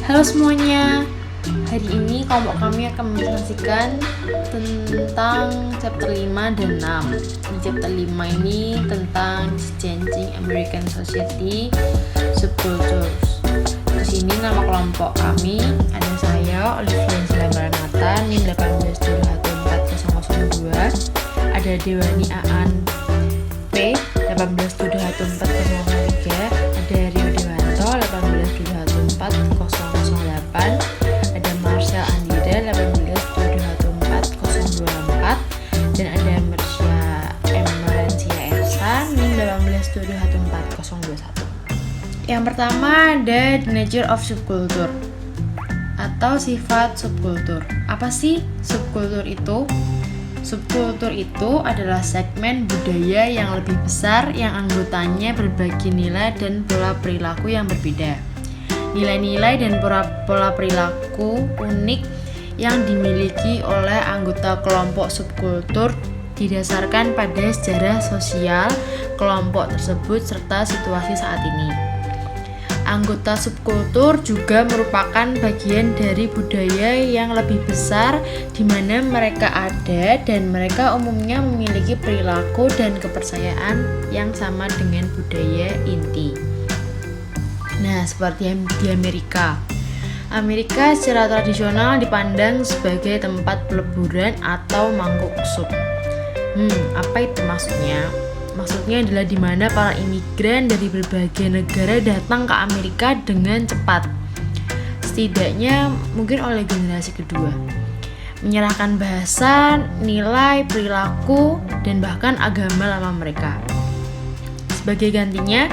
Halo semuanya, hari ini kelompok kami akan menjelaskan tentang chapter 5 dan 6. Di chapter 5 ini tentang Changing American Society Subcultures. Di sini nama kelompok kami ada saya, Olivia Angela Maranatha, NIM 1871402, ada Dewani Aan P 1871403, ada Rio Dewanto 1871408, ada Marcel Andira 1871404, dan ada Mersya Emerencia Ersa NIM 1871401. Yang pertama ada The Nature of Subculture atau sifat subkultur. Apa sih subkultur itu? Subkultur itu adalah segmen budaya yang lebih besar yang anggotanya berbagi nilai dan pola perilaku yang berbeda. Nilai-nilai dan pola perilaku unik yang dimiliki oleh anggota kelompok subkultur didasarkan pada sejarah sosial kelompok tersebut serta situasi saat ini. Anggota subkultur juga merupakan bagian dari budaya yang lebih besar di mana mereka ada dan mereka umumnya memiliki perilaku dan kepercayaan yang sama dengan budaya inti. Nah, seperti di Amerika. Amerika secara tradisional dipandang sebagai tempat peleburan atau mangkuk sup. Apa itu maksudnya? Maksudnya adalah di mana para imigran dari berbagai negara datang ke Amerika dengan cepat. Setidaknya mungkin oleh generasi kedua. Menyerahkan bahasa, nilai, perilaku, dan bahkan agama lama mereka. Sebagai gantinya,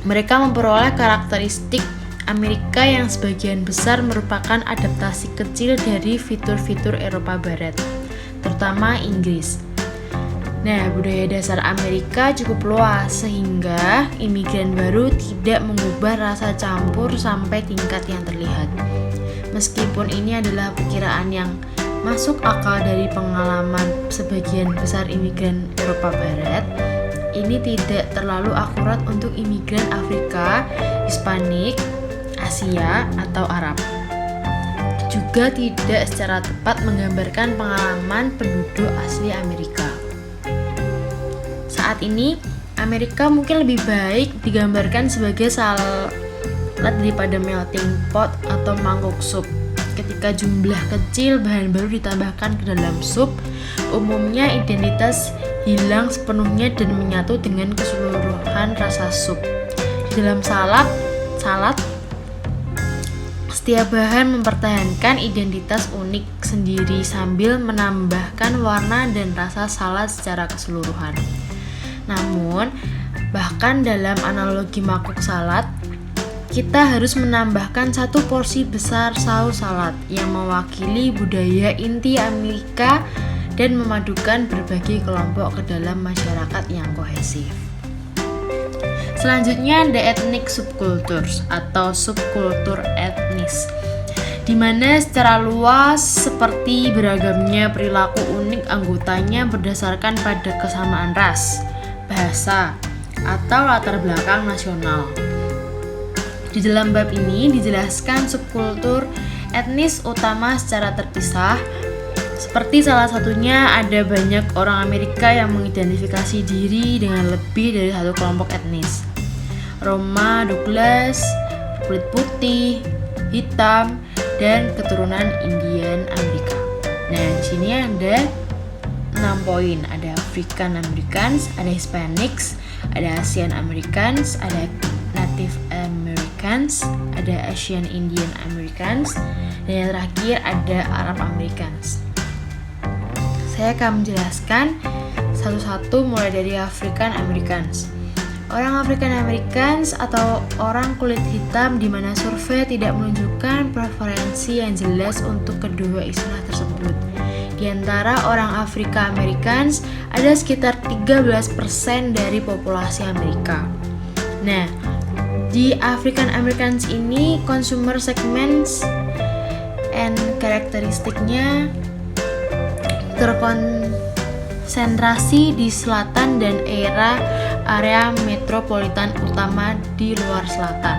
mereka memperoleh karakteristik Amerika yang sebagian besar merupakan adaptasi kecil dari fitur-fitur Eropa Barat, terutama Inggris. Nah, budaya dasar Amerika cukup luas sehingga imigran baru tidak mengubah rasa campur sampai tingkat yang terlihat. Meskipun ini adalah perkiraan yang masuk akal dari pengalaman sebagian besar imigran Eropa Barat, ini tidak terlalu akurat untuk imigran Afrika, Hispanik, Asia, atau Arab. Juga tidak secara tepat menggambarkan pengalaman penduduk asli Amerika. Saat ini, Amerika mungkin lebih baik digambarkan sebagai salad daripada melting pot atau mangkuk sup. Ketika jumlah kecil bahan baru ditambahkan ke dalam sup, umumnya identitas hilang sepenuhnya dan menyatu dengan keseluruhan rasa sup. Di dalam salad, setiap bahan mempertahankan identitas unik sendiri sambil menambahkan warna dan rasa salad secara keseluruhan. Namun, bahkan dalam analogi mangkuk salad, kita harus menambahkan satu porsi besar saus salad yang mewakili budaya inti Amerika dan memadukan berbagai kelompok ke dalam masyarakat yang kohesif. Selanjutnya ada ethnic subcultures atau subkultur etnis, di mana secara luas seperti beragamnya perilaku unik anggotanya berdasarkan pada kesamaan ras, bahasa, atau latar belakang nasional. Di dalam bab ini dijelaskan subkultur etnis utama secara terpisah. Seperti salah satunya ada banyak orang Amerika yang mengidentifikasi diri dengan lebih dari satu kelompok etnis. Roma, Douglas, kulit putih, hitam, dan keturunan Indian Amerika. Nah, di sini ada 6 poin. Ada African Americans, ada Hispanics, ada Asian Americans, ada Native Americans, ada Asian Indian Americans, dan yang terakhir ada Arab Americans. Saya akan menjelaskan satu-satu mulai dari African Americans. Orang African Americans atau orang kulit hitam di mana survei tidak menunjukkan preferensi yang jelas untuk kedua istilah tersebut. Di antara orang Afrika Americans ada sekitar 13% dari populasi Amerika. Nah, di African Americans ini consumer segments and karakteristiknya terkonsentrasi di selatan dan area metropolitan utama di luar selatan.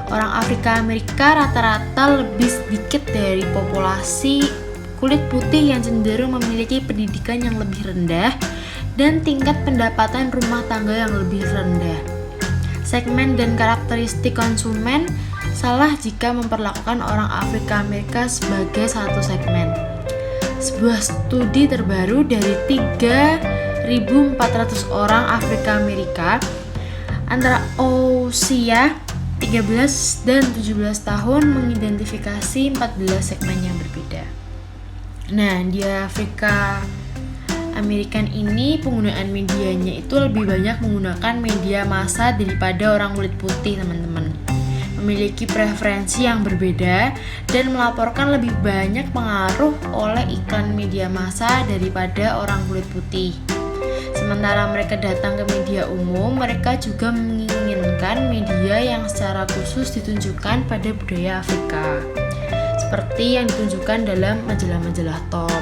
Orang Afrika Amerika rata-rata lebih sedikit dari populasi kulit putih yang cenderung memiliki pendidikan yang lebih rendah dan tingkat pendapatan rumah tangga yang lebih rendah. Segmen dan karakteristik konsumen salah jika memperlakukan orang Afrika Amerika sebagai satu segmen. Sebuah studi terbaru dari 3.400 orang Afrika Amerika antara usia 13 dan 17 tahun mengidentifikasi 14 segmen yang berbeda. Nah, di Afrika American ini penggunaan medianya itu lebih banyak menggunakan media massa daripada orang kulit putih, teman-teman. Memiliki preferensi yang berbeda dan melaporkan lebih banyak pengaruh oleh iklan media massa daripada orang kulit putih. Sementara mereka datang ke media umum, mereka juga menginginkan media yang secara khusus ditunjukkan pada budaya Afrika, seperti yang ditunjukkan dalam majalah-majalah top,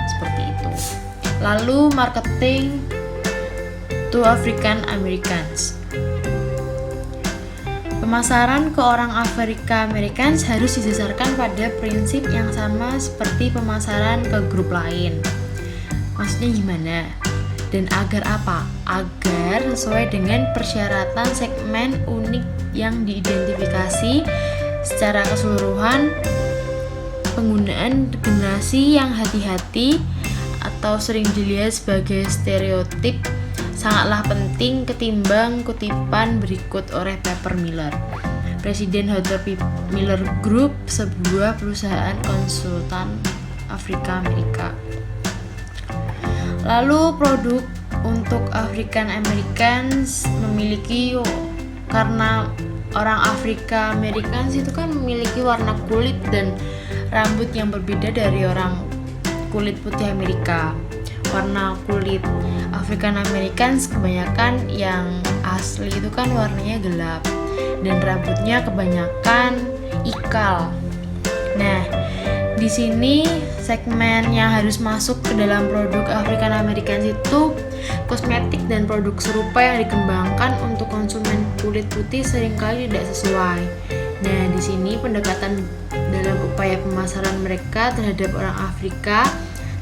seperti itu. Lalu marketing to African Americans. Pemasaran ke orang Afrika Americans harus didasarkan pada prinsip yang sama seperti pemasaran ke grup lain. Maksudnya gimana? Dan agar apa? Agar sesuai dengan persyaratan segmen unik yang diidentifikasi secara keseluruhan. Penggunaan generasi yang hati-hati atau sering dilihat sebagai stereotip sangatlah penting ketimbang kutipan berikut oleh Pepper Miller, Presiden Hunter Miller Group, sebuah perusahaan konsultan Afrika Amerika. Lalu produk untuk African Americans memiliki, karena orang Afrika Americans itu kan memiliki warna kulit dan rambut yang berbeda dari orang kulit putih Amerika. Warna kulit African Americans kebanyakan yang asli itu kan warnanya gelap dan rambutnya kebanyakan ikal. Nah, di sini segmen yang harus masuk ke dalam produk African Americans itu kosmetik dan produk serupa yang dikembangkan untuk konsumen kulit putih seringkali tidak sesuai. Nah, di sini pendekatan dalam upaya pemasaran mereka terhadap orang Afrika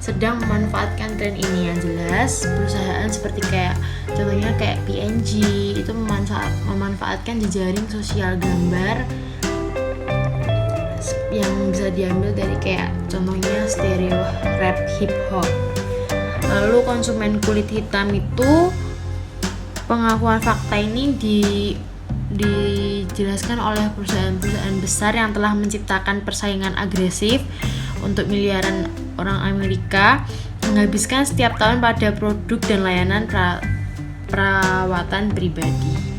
sedang memanfaatkan tren ini. Yang jelas perusahaan seperti contohnya kayak P&G itu memanfaatkan jejaring sosial gambar yang bisa diambil dari contohnya stereo rap hip hop. Lalu konsumen kulit hitam itu, pengakuan fakta ini dijelaskan oleh perusahaan-perusahaan besar yang telah menciptakan persaingan agresif untuk miliaran orang Amerika, menghabiskan setiap tahun pada produk dan layanan perawatan pribadi.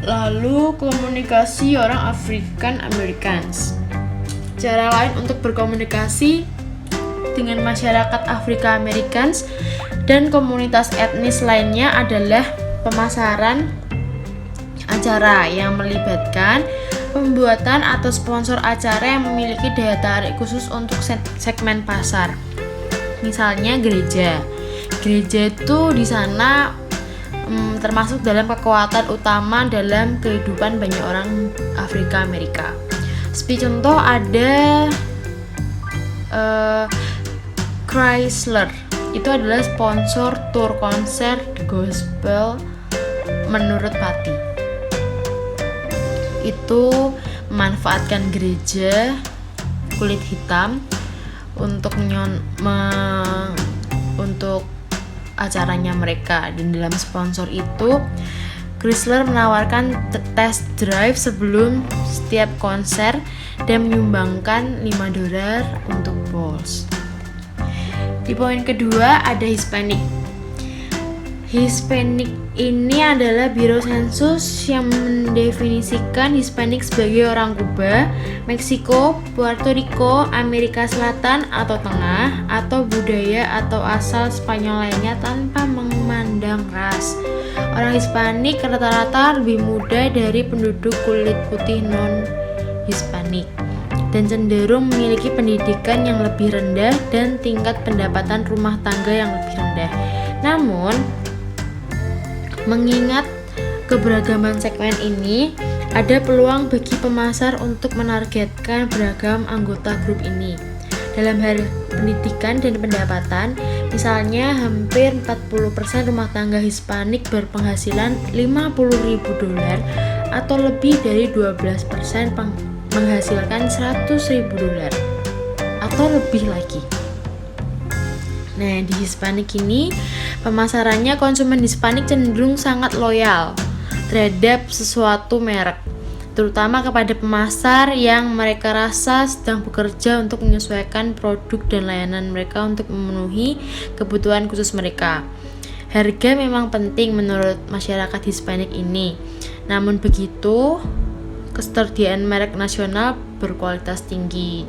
Lalu komunikasi orang African Americans. Cara lain untuk berkomunikasi dengan masyarakat Afrika Americans dan komunitas etnis lainnya adalah pemasaran acara yang melibatkan pembuatan atau sponsor acara yang memiliki daya tarik khusus untuk segmen pasar. Misalnya gereja. Gereja itu di sana termasuk dalam kekuatan utama dalam kehidupan banyak orang Afrika Amerika. Seperti contoh ada Chrysler, itu adalah sponsor tur konser gospel menurut Patti. Itu memanfaatkan gereja kulit hitam untuk untuk acaranya mereka, dan dalam sponsor itu Chrysler menawarkan test drive sebelum setiap konser dan menyumbangkan $5 untuk Balls. Di poin kedua ada Hispanic. Hispanic ini adalah biro sensus yang mendefinisikan Hispanic sebagai orang Kuba, Meksiko, Puerto Rico, Amerika Selatan atau Tengah, atau budaya atau asal Spanyol lainnya tanpa memandang ras. Orang Hispanik rata-rata lebih muda dari penduduk kulit putih non-Hispanik dan cenderung memiliki pendidikan yang lebih rendah dan tingkat pendapatan rumah tangga yang lebih rendah. Namun, mengingat keberagaman segmen ini, Ada peluang bagi pemasar untuk menargetkan beragam anggota grup ini. Dalam hal pendidikan dan pendapatan, misalnya hampir 40% rumah tangga Hispanik berpenghasilan $50.000 atau lebih dari 12% menghasilkan $100.000 atau lebih lagi. Nah, di Hispanik ini, pemasarannya konsumen Hispanik cenderung sangat loyal terhadap sesuatu merek, terutama kepada pemasar yang mereka rasa sedang bekerja untuk menyesuaikan produk dan layanan mereka untuk memenuhi kebutuhan khusus mereka. Harga memang penting menurut masyarakat Hispanik ini. Namun begitu, ketersediaan merek nasional berkualitas tinggi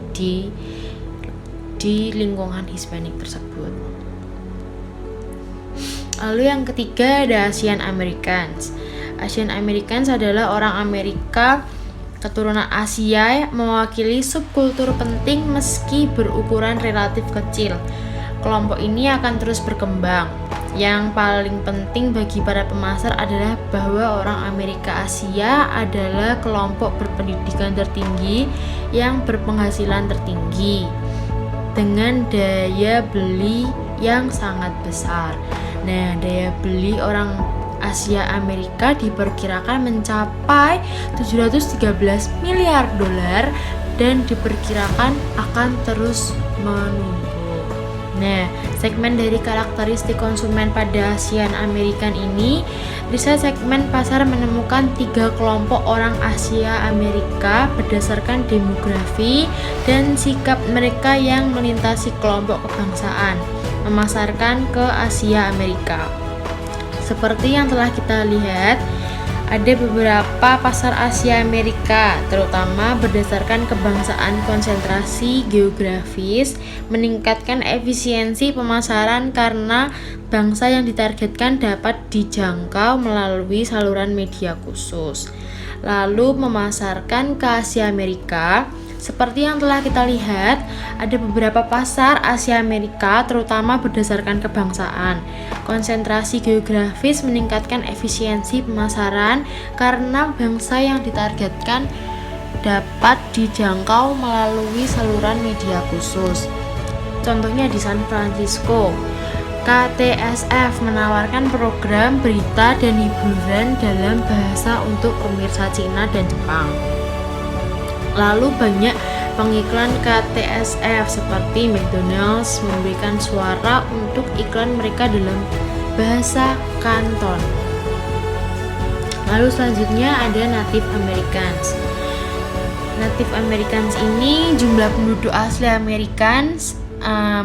di lingkungan Hispanik tersebut. Lalu yang ketiga ada Asian Americans. Asian Americans adalah orang Amerika keturunan Asia mewakili subkultur penting meski berukuran relatif kecil. Kelompok ini akan terus berkembang. Yang paling penting bagi para pemasar adalah bahwa orang Amerika Asia adalah kelompok berpendidikan tertinggi yang berpenghasilan tertinggi dengan daya beli yang sangat besar. Nah, daya beli orang Asia Amerika diperkirakan mencapai $713 miliar dan diperkirakan akan terus menumbuh. Nah, segmen dari karakteristik konsumen pada Asian American ini, riset segmen pasar menemukan 3 kelompok orang Asia Amerika berdasarkan demografi dan sikap mereka yang melintasi kelompok kebangsaan memasarkan ke Asia Amerika. Seperti yang telah kita lihat, ada beberapa pasar Asia Amerika, terutama berdasarkan kebangsaan konsentrasi geografis, meningkatkan efisiensi pemasaran karena bangsa yang ditargetkan dapat dijangkau melalui saluran media khusus. Lalu memasarkan ke Asia Amerika. Seperti yang telah kita lihat, ada beberapa pasar Asia Amerika terutama berdasarkan kebangsaan. Konsentrasi geografis meningkatkan efisiensi pemasaran karena bangsa yang ditargetkan dapat dijangkau melalui saluran media khusus. Contohnya di San Francisco, KTSF menawarkan program berita dan hiburan dalam bahasa untuk pemirsa Cina dan Jepang. Lalu banyak pengiklan KTSF seperti McDonald's memberikan suara untuk iklan mereka dalam bahasa Kanton. Lalu selanjutnya ada Native Americans. Native Americans ini jumlah penduduk asli Americans,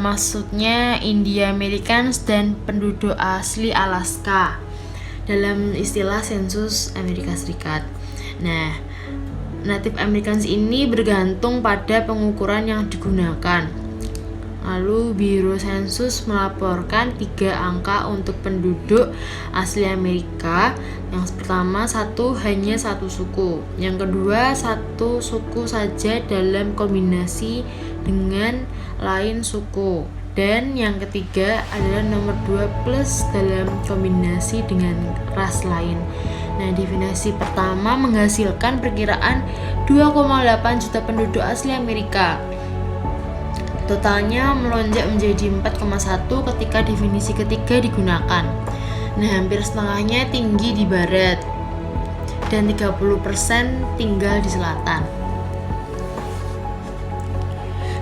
maksudnya India Americans dan penduduk asli Alaska dalam istilah sensus Amerika Serikat. Nah, Native Americans ini bergantung pada pengukuran yang digunakan. Lalu Biro Sensus melaporkan 3 angka untuk penduduk asli Amerika. Yang pertama, hanya satu suku. Yang kedua, satu suku saja dalam kombinasi dengan lain suku. Dan yang ketiga adalah nomor 2 plus dalam kombinasi dengan ras lain. Nah, definisi pertama menghasilkan perkiraan 2,8 juta penduduk asli Amerika. Totalnya melonjak menjadi 4,1 ketika definisi ketiga digunakan. Nah, hampir setengahnya tinggi di barat dan 30% tinggal di selatan.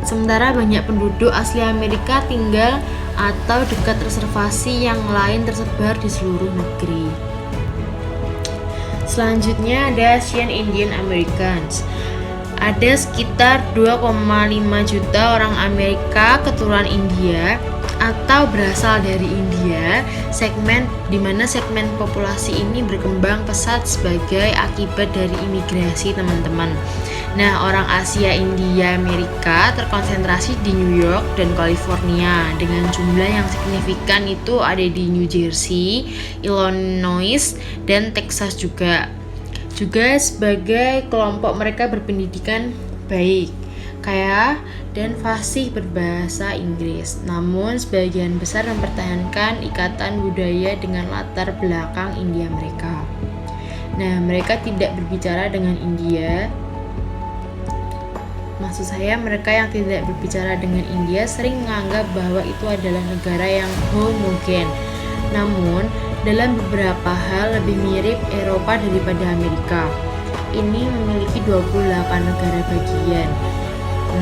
Sementara banyak penduduk asli Amerika tinggal atau dekat reservasi yang lain tersebar di seluruh negeri. Selanjutnya ada Asian Indian Americans. Ada sekitar 2,5 juta orang Amerika keturunan India atau berasal dari India, di mana segmen populasi ini berkembang pesat sebagai akibat dari imigrasi teman-teman. Nah, orang Asia India Amerika terkonsentrasi di New York dan California dengan jumlah yang signifikan itu ada di New Jersey, Illinois, dan Texas juga. Juga sebagai kelompok mereka berpendidikan baik, kaya, dan fasih berbahasa Inggris. Namun sebagian besar mempertahankan ikatan budaya dengan latar belakang India mereka. Nah, mereka tidak berbicara dengan India. Maksud saya, mereka yang tidak berbicara dengan India sering menganggap bahwa itu adalah negara yang homogen. Namun, dalam beberapa hal lebih mirip Eropa daripada Amerika. Ini memiliki 28 negara bagian,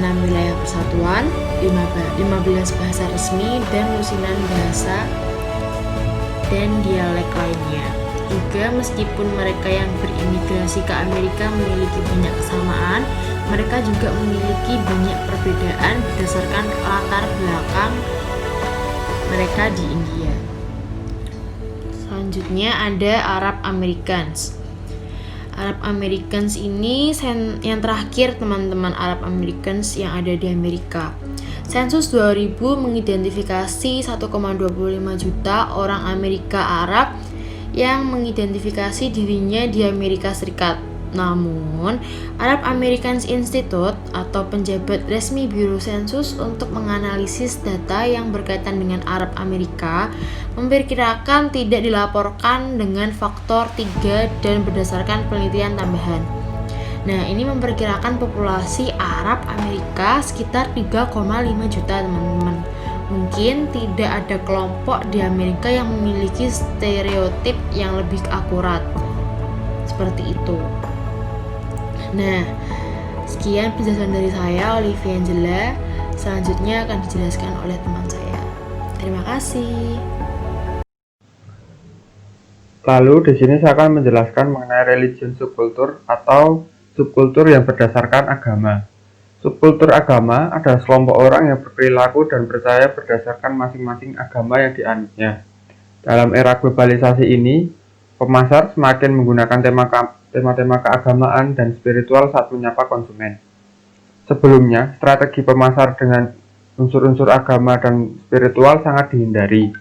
6 wilayah persatuan, 15 bahasa resmi, dan lusinan bahasa dan dialek lainnya. Juga meskipun mereka yang berimigrasi ke Amerika memiliki banyak kesamaan, mereka juga memiliki banyak perbedaan berdasarkan latar belakang mereka di India. Selanjutnya ada Arab Americans. Arab Americans ini yang terakhir teman-teman, Arab Americans yang ada di Amerika. Sensus 2000 mengidentifikasi 1,25 juta orang Amerika Arab yang mengidentifikasi dirinya di Amerika Serikat. Namun, Arab Americans Institute atau penjabat resmi Biro Sensus untuk menganalisis data yang berkaitan dengan Arab Amerika memperkirakan tidak dilaporkan dengan faktor 3 dan berdasarkan penelitian tambahan. Nah, ini memperkirakan populasi Arab Amerika sekitar 3,5 juta teman-teman. Mungkin tidak ada kelompok di Amerika yang memiliki stereotip yang lebih akurat seperti itu. Nah, sekian penjelasan dari saya, Olivia Angela. Selanjutnya akan dijelaskan oleh teman saya. Terima kasih. Lalu di sini saya akan menjelaskan mengenai religion subkultur atau subkultur yang berdasarkan agama. Subkultur agama adalah sekelompok orang yang berperilaku dan percaya berdasarkan masing-masing agama yang dianutnya. Dalam era globalisasi ini, pemasar semakin menggunakan tema-tema keagamaan dan spiritual saat menyapa konsumen. Sebelumnya, strategi pemasar dengan unsur-unsur agama dan spiritual sangat dihindari.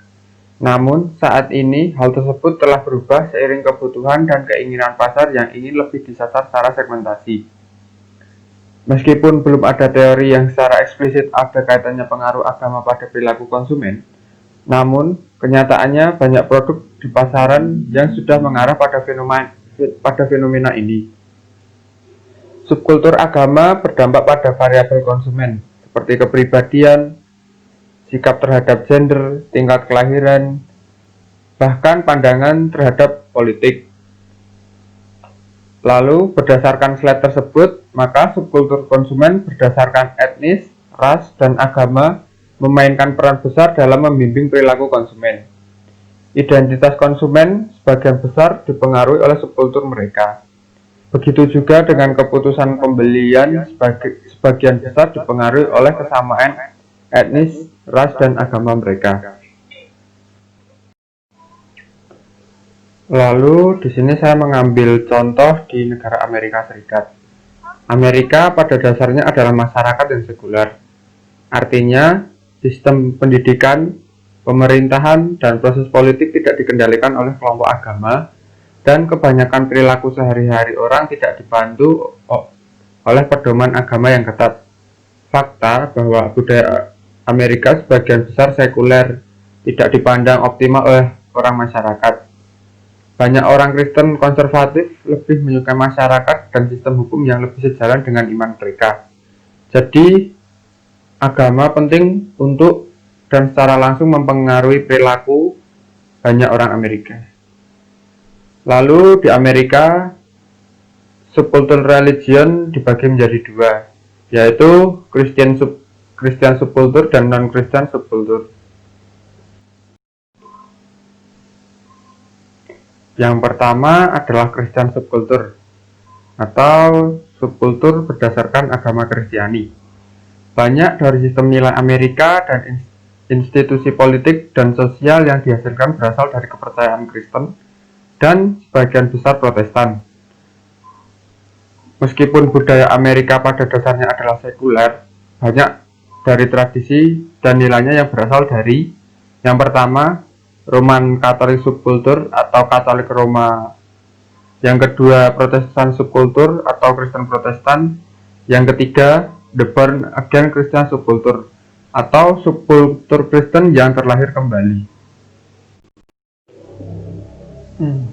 Namun, saat ini hal tersebut telah berubah seiring kebutuhan dan keinginan pasar yang ingin lebih disasar secara segmentasi. Meskipun belum ada teori yang secara eksplisit ada kaitannya pengaruh agama pada perilaku konsumen, namun kenyataannya banyak produk di pasaran yang sudah mengarah pada fenomena ini. Subkultur agama berdampak pada variabel konsumen, seperti kepribadian, sikap terhadap gender, tingkat kelahiran, bahkan pandangan terhadap politik. Lalu, berdasarkan slide tersebut, maka subkultur konsumen berdasarkan etnis, ras, dan agama memainkan peran besar dalam membimbing perilaku konsumen. Identitas konsumen sebagian besar dipengaruhi oleh subkultur mereka. Begitu juga dengan keputusan pembelian sebagian besar dipengaruhi oleh kesamaan etnis, ras, dan agama mereka. Lalu di sini saya mengambil contoh di negara Amerika Serikat. Amerika pada dasarnya adalah masyarakat yang sekuler. Artinya, sistem pendidikan, pemerintahan, dan proses politik tidak dikendalikan oleh kelompok agama, dan kebanyakan perilaku sehari-hari orang tidak dibantu oleh pedoman agama yang ketat. Fakta bahwa budaya Amerika sebagian besar sekuler, tidak dipandang optimal oleh orang masyarakat. Banyak orang Kristen konservatif lebih menyukai masyarakat dan sistem hukum yang lebih sejalan dengan iman mereka. Jadi, agama penting untuk dan secara langsung mempengaruhi perilaku banyak orang Amerika. Lalu di Amerika, subkultur religion dibagi menjadi dua, yaitu Christian subkultur dan non-Christian subkultur. Yang pertama adalah Christian subkultur atau subkultur berdasarkan agama Kristiani. Banyak dari sistem nilai Amerika dan institusi politik dan sosial yang dihasilkan berasal dari kepercayaan Kristen dan sebagian besar Protestan. Meskipun budaya Amerika pada dasarnya adalah sekuler, banyak dari tradisi dan nilainya yang berasal dari yang pertama, Roman Catholic subkultur atau Katolik Roma. Yang kedua, Protestan subkultur atau Kristen Protestan. Yang ketiga, The Born Again Christian subkultur atau subkultur Kristen yang terlahir kembali.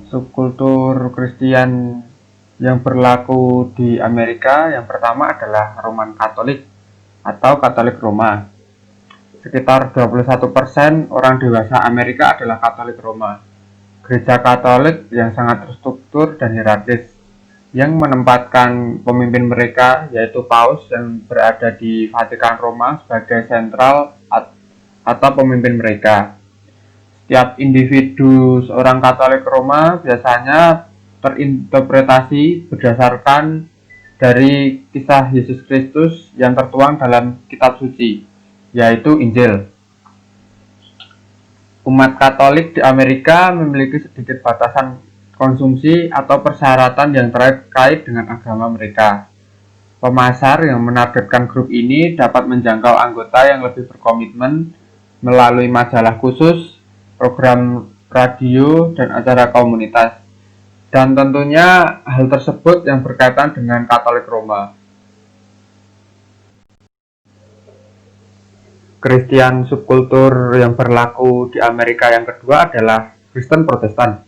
Subkultur Kristen yang berlaku di Amerika yang pertama adalah Roman Katolik atau Katolik Roma. Sekitar 21% orang dewasa Amerika adalah Katolik Roma. Gereja Katolik yang sangat terstruktur dan hierarkis, yang menempatkan pemimpin mereka yaitu Paus yang berada di Vatikan Roma sebagai sentral atau pemimpin mereka. Setiap individu seorang Katolik Roma biasanya terinterpretasi berdasarkan dari kisah Yesus Kristus yang tertuang dalam kitab suci, yaitu Injil. Umat Katolik di Amerika memiliki sedikit batasan konsumsi atau persyaratan yang terkait dengan agama mereka. Pemasar yang menargetkan grup ini dapat menjangkau anggota yang lebih berkomitmen melalui majalah khusus, program radio, dan acara komunitas. Dan tentunya hal tersebut yang berkaitan dengan Katolik Roma. Kristen subkultur yang berlaku di Amerika yang kedua adalah Kristen Protestan.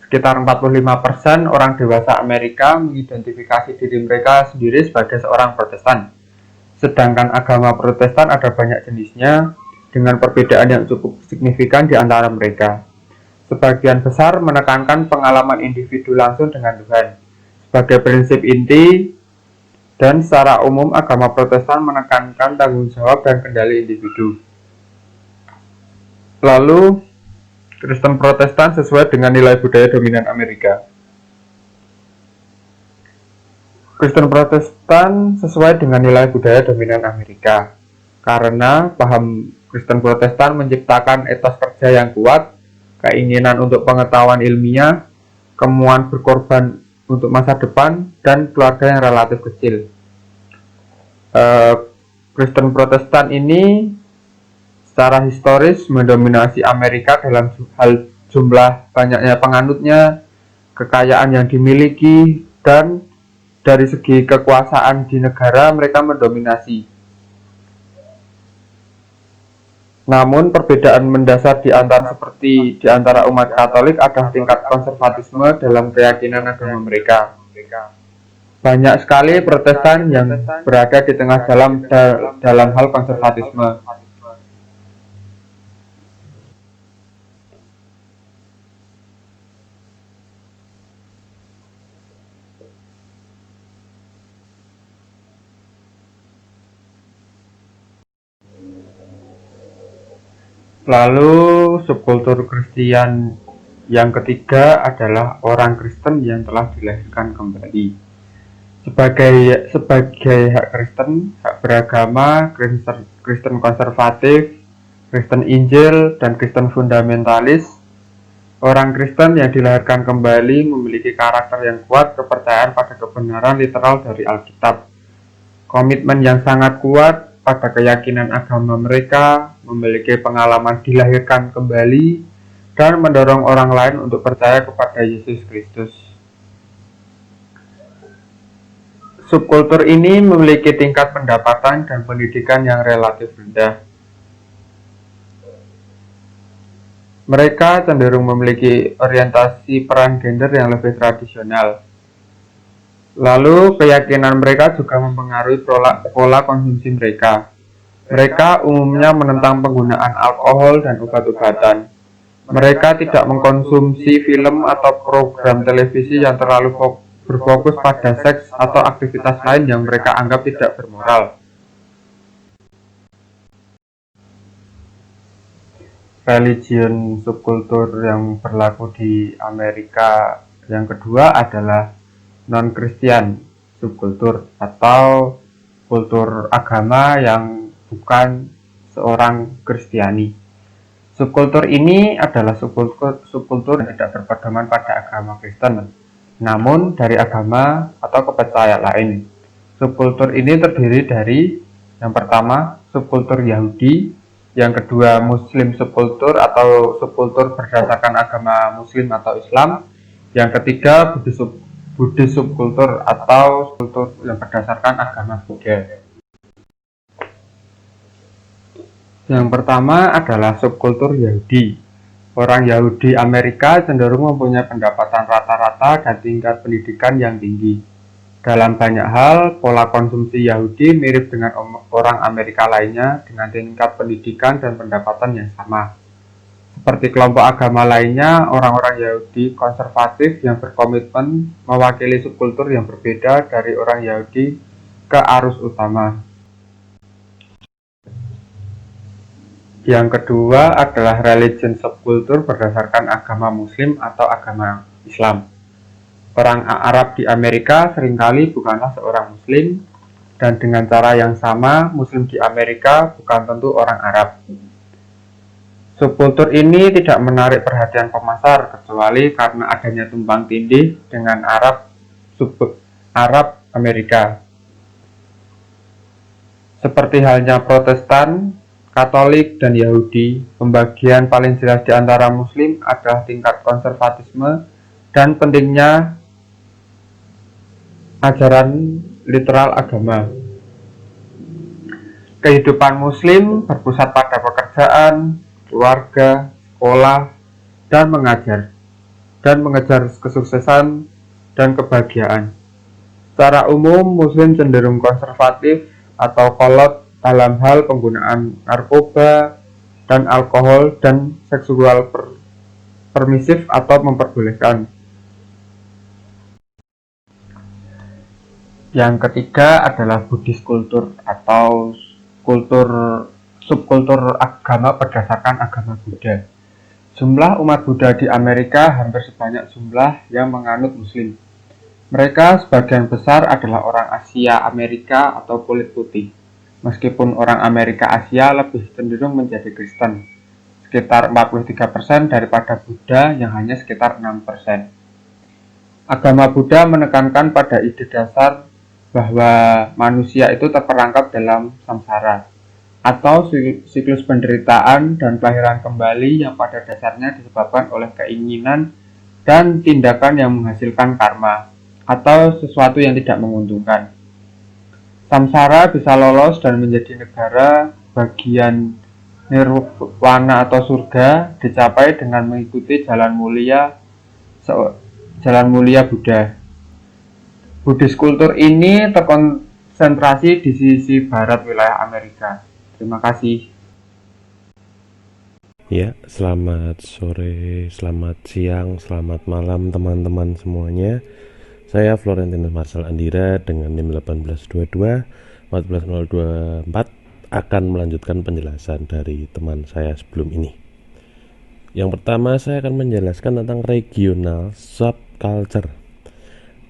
Sekitar 45% orang dewasa Amerika mengidentifikasi diri mereka sendiri sebagai seorang Protestan. Sedangkan agama Protestan ada banyak jenisnya, dengan perbedaan yang cukup signifikan di antara mereka. Sebagian besar menekankan pengalaman individu langsung dengan Tuhan sebagai prinsip inti, dan secara umum agama Protestan menekankan tanggung jawab dan kendali individu. Lalu, Kristen Protestan sesuai dengan nilai budaya dominan Amerika. Kristen Protestan sesuai dengan nilai budaya dominan Amerika, karena paham Kristen Protestan menciptakan etos kerja yang kuat, keinginan untuk pengetahuan ilmiah, kemauan berkorban untuk masa depan, dan keluarga yang relatif kecil. Kristen Protestan ini secara historis mendominasi Amerika dalam hal jumlah banyaknya penganutnya, kekayaan yang dimiliki, dan dari segi kekuasaan di negara mereka mendominasi. Namun perbedaan mendasar di antara umat Katolik adalah tingkat konservatisme dalam keyakinan agama mereka. Banyak sekali Protestan yang berada di tengah dalam hal konservatisme. Lalu subkultur Kristen yang ketiga adalah orang Kristen yang telah dilahirkan kembali. Sebagai hak Kristen, hak beragama, Kristen konservatif, Kristen Injil, dan Kristen fundamentalis, orang Kristen yang dilahirkan kembali memiliki karakter yang kuat, kepercayaan pada kebenaran literal dari Alkitab, komitmen yang sangat kuat pada keyakinan agama mereka, memiliki pengalaman dilahirkan kembali, dan mendorong orang lain untuk percaya kepada Yesus Kristus. Subkultur ini memiliki tingkat pendapatan dan pendidikan yang relatif rendah. Mereka cenderung memiliki orientasi peran gender yang lebih tradisional. Lalu, keyakinan mereka juga mempengaruhi pola konsumsi mereka. Mereka umumnya menentang penggunaan alkohol dan obat-obatan. Mereka tidak mengkonsumsi film atau program televisi yang terlalu berfokus pada seks atau aktivitas lain yang mereka anggap tidak bermoral. Religion subkultur yang berlaku di Amerika yang kedua adalah non-Christian subkultur atau kultur agama yang bukan seorang Kristiani. Subkultur ini adalah subkultur yang tidak berpedoman pada agama Kristen, namun dari agama atau kepercayaan lain. Subkultur ini terdiri dari yang pertama subkultur Yahudi, yang kedua Muslim subkultur atau subkultur berdasarkan agama Muslim atau Islam, yang ketiga Buddhis subkultur atau subkultur yang berdasarkan agama Buddha. Yang pertama adalah subkultur Yahudi. Orang Yahudi Amerika cenderung mempunyai pendapatan rata-rata dan tingkat pendidikan yang tinggi. Dalam banyak hal, pola konsumsi Yahudi mirip dengan orang Amerika lainnya dengan tingkat pendidikan dan pendapatan yang sama. Seperti kelompok agama lainnya, orang-orang Yahudi konservatif yang berkomitmen mewakili subkultur yang berbeda dari orang Yahudi ke arus utama. Yang kedua adalah religion subkultur berdasarkan agama Muslim atau agama Islam. Orang Arab di Amerika seringkali bukanlah seorang Muslim, dan dengan cara yang sama, Muslim di Amerika bukan tentu orang Arab. Subkultur ini tidak menarik perhatian pemasar kecuali karena adanya tumpang tindih dengan Arab Amerika. Seperti halnya Protestan, Katolik, dan Yahudi, pembagian paling jelas di antara Muslim adalah tingkat konservatisme dan pentingnya ajaran literal agama. Kehidupan Muslim berpusat pada pekerjaan, keluarga, sekolah, dan mengejar kesuksesan dan kebahagiaan. Secara umum, Muslim cenderung konservatif atau kolot dalam hal penggunaan narkoba dan alkohol dan seksual permisif atau memperbolehkan. Yang ketiga adalah Buddhist kultur atau subkultur agama berdasarkan agama Buddha. Jumlah umat Buddha di Amerika hampir sebanyak jumlah yang menganut Muslim. Mereka sebagian besar adalah orang Asia Amerika atau kulit putih. Meskipun orang Amerika Asia lebih cenderung menjadi Kristen, sekitar 43% daripada Buddha yang hanya sekitar 6%. Agama Buddha menekankan pada ide dasar bahwa manusia itu terperangkap dalam samsara, atau siklus penderitaan dan kelahiran kembali yang pada dasarnya disebabkan oleh keinginan dan tindakan yang menghasilkan karma, atau sesuatu yang tidak menguntungkan. Samsara bisa lolos dan menjadi negara bagian nirwana atau surga dicapai dengan mengikuti jalan mulia Buddha. Buddhist kultur ini terkonsentrasi di sisi barat wilayah Amerika. Terima kasih. Ya, selamat sore, selamat siang, selamat malam teman-teman semuanya. Saya Florentinus Marcel Andira dengan NIM 1822 14024 akan melanjutkan penjelasan dari teman saya sebelum ini. Yang pertama, saya akan menjelaskan tentang regional subculture.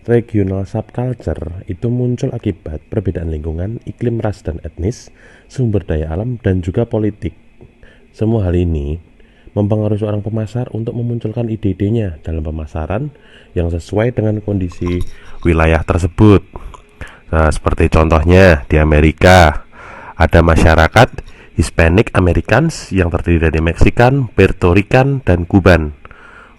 Regional subculture itu muncul akibat perbedaan lingkungan, iklim, ras dan etnis, sumber daya alam, dan juga politik. Semua hal ini mempengaruhi seorang pemasar untuk memunculkan ide-idenya dalam pemasaran yang sesuai dengan kondisi wilayah tersebut. Nah, seperti contohnya di Amerika ada masyarakat Hispanic Americans yang terdiri dari Meksikan, Puerto Rican, dan Kuban.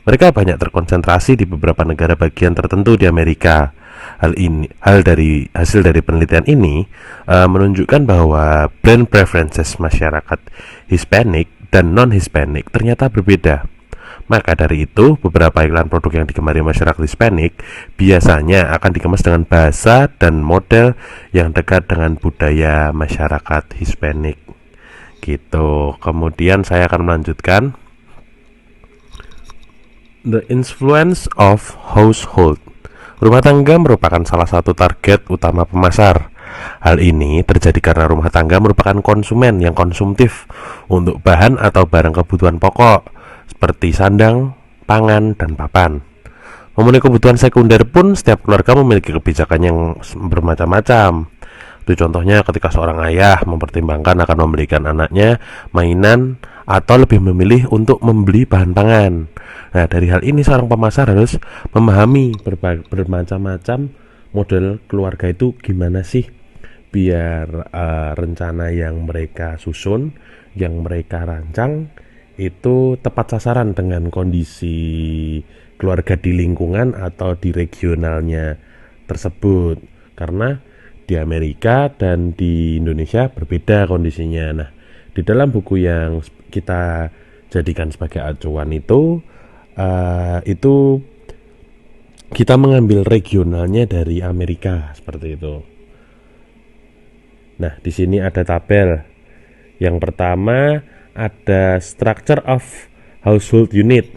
Mereka banyak terkonsentrasi di beberapa negara bagian tertentu di Amerika. Hasil dari penelitian ini menunjukkan bahwa brand preferences masyarakat Hispanic dan non-Hispanic ternyata berbeda. Maka dari itu, beberapa iklan produk yang digemari masyarakat Hispanic biasanya akan dikemas dengan bahasa dan model yang dekat dengan budaya masyarakat Hispanic. Gitu. Kemudian saya akan melanjutkan the influence of household. Rumah tangga merupakan salah satu target utama pemasar. Hal ini terjadi karena rumah tangga merupakan konsumen yang konsumtif untuk bahan atau barang kebutuhan pokok seperti sandang, pangan, dan papan. Memenuhi kebutuhan sekunder pun setiap keluarga memiliki kebijakan yang bermacam-macam. Itu contohnya ketika seorang ayah mempertimbangkan akan membelikan anaknya mainan atau lebih memilih untuk membeli bahan pangan. Nah, dari hal ini seorang pemasar harus memahami bermacam-macam model keluarga itu gimana sih biar rencana yang mereka susun, yang mereka rancang itu tepat sasaran dengan kondisi keluarga di lingkungan atau di regionalnya tersebut. Karena di Amerika dan di Indonesia berbeda kondisinya. Nah, di dalam buku yang kita jadikan sebagai acuan itu kita mengambil regionalnya dari Amerika seperti itu. Nah, di sini ada tabel. Yang pertama ada structure of household unit,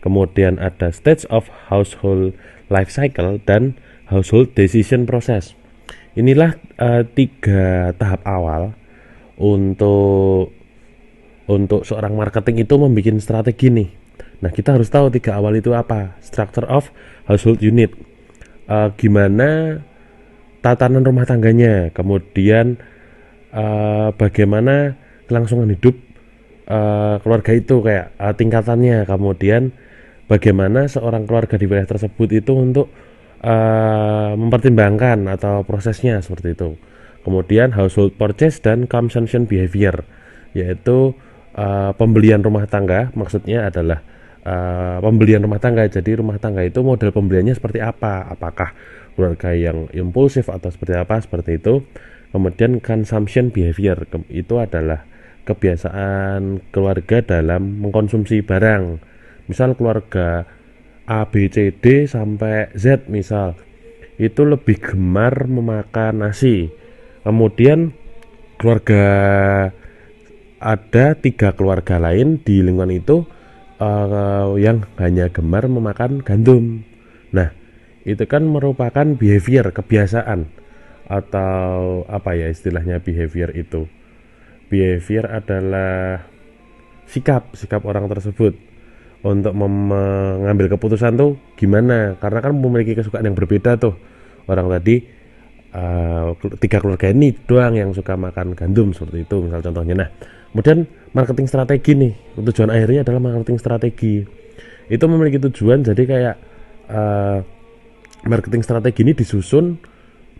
kemudian ada stage of household life cycle, dan household decision process. Inilah 3 tahap awal untuk seorang marketing itu membuat strategi nih. Nah, kita harus tahu 3 awal itu apa. Structure of household unit, gimana tatanan rumah tangganya, kemudian bagaimana kelangsungan hidup keluarga itu kayak tingkatannya, kemudian bagaimana seorang keluarga di wilayah tersebut itu untuk mempertimbangkan atau prosesnya seperti itu. Kemudian household purchase dan consumption behavior, yaitu pembelian rumah tangga, maksudnya adalah pembelian rumah tangga. Jadi rumah tangga itu model pembeliannya seperti apa, apakah keluarga yang impulsif atau seperti apa, seperti itu. Kemudian consumption behavior itu adalah kebiasaan keluarga dalam mengkonsumsi barang. Misal keluarga A, B, C, D sampai Z misal, itu lebih gemar memakan nasi. Kemudian keluarga ada 3 keluarga lain di lingkungan itu yang hanya gemar memakan gandum. Nah, itu kan merupakan behavior, kebiasaan, atau apa ya istilahnya behavior itu. Behavior adalah sikap orang tersebut untuk mengambil keputusan tuh gimana, karena kan memiliki kesukaan yang berbeda tuh. Orang tadi 3 keluarga ini doang yang suka makan gandum seperti itu misal contohnya. Nah, kemudian marketing strategi nih, tujuan akhirnya adalah marketing strategi. Itu memiliki tujuan, jadi kayak marketing strategi ini disusun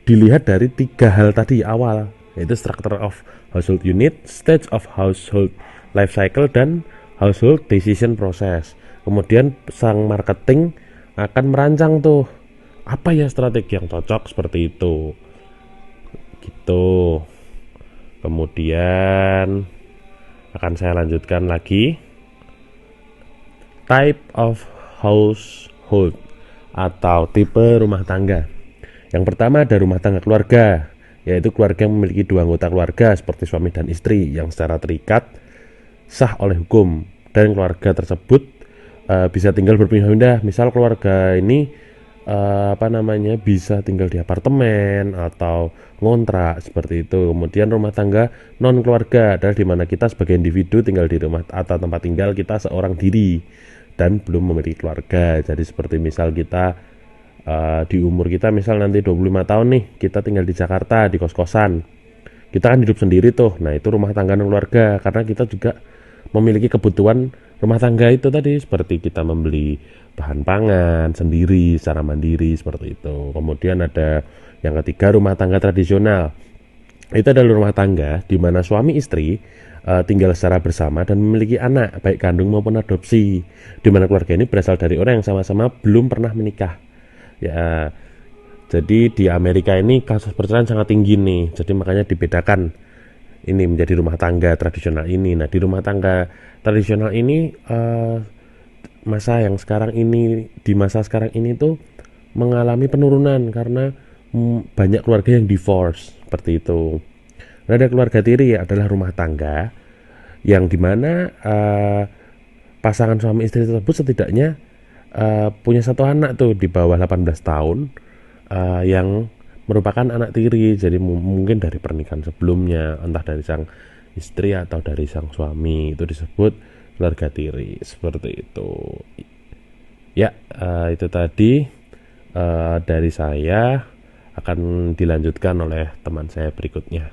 dilihat dari 3 hal tadi awal, yaitu structure of household unit, stage of household life cycle, dan household decision process. Kemudian sang marketing akan merancang tuh apa ya strategi yang cocok seperti itu gitu. Kemudian akan saya lanjutkan lagi. Type of household atau tipe rumah tangga. Yang pertama ada rumah tangga keluarga, yaitu keluarga yang memiliki 2 anggota keluarga seperti suami dan istri yang secara terikat sah oleh hukum, dan keluarga tersebut bisa tinggal berpindah-pindah. Misal keluarga ini bisa tinggal di apartemen atau ngontrak seperti itu. Kemudian rumah tangga non keluarga adalah dimana kita sebagai individu tinggal di rumah atau tempat tinggal kita seorang diri dan belum memiliki keluarga. Jadi seperti misal kita di umur kita misal nanti 25 tahun nih, kita tinggal di Jakarta di kos-kosan, kita kan hidup sendiri tuh. Nah, itu rumah tangga non keluarga karena kita juga memiliki kebutuhan rumah tangga itu tadi, seperti kita membeli bahan pangan sendiri secara mandiri seperti itu. Kemudian ada yang ketiga, rumah tangga tradisional. Itu adalah rumah tangga di mana suami istri tinggal secara bersama dan memiliki anak baik kandung maupun adopsi, di mana keluarga ini berasal dari orang yang sama-sama belum pernah menikah. Ya, jadi di Amerika ini kasus perceraian sangat tinggi nih. Jadi makanya dibedakan ini menjadi rumah tangga tradisional ini. Nah, di rumah tangga tradisional ini di masa sekarang ini tuh mengalami penurunan karena banyak keluarga yang divorce seperti itu. Nah, ada keluarga tiri adalah rumah tangga yang dimana pasangan suami istri tersebut setidaknya punya 1 anak tuh di bawah 18 tahun yang merupakan anak tiri. Jadi mungkin dari pernikahan sebelumnya, entah dari sang istri atau dari sang suami, itu disebut keluarga tiri seperti itu. Ya, itu tadi dari saya, akan dilanjutkan oleh teman saya berikutnya.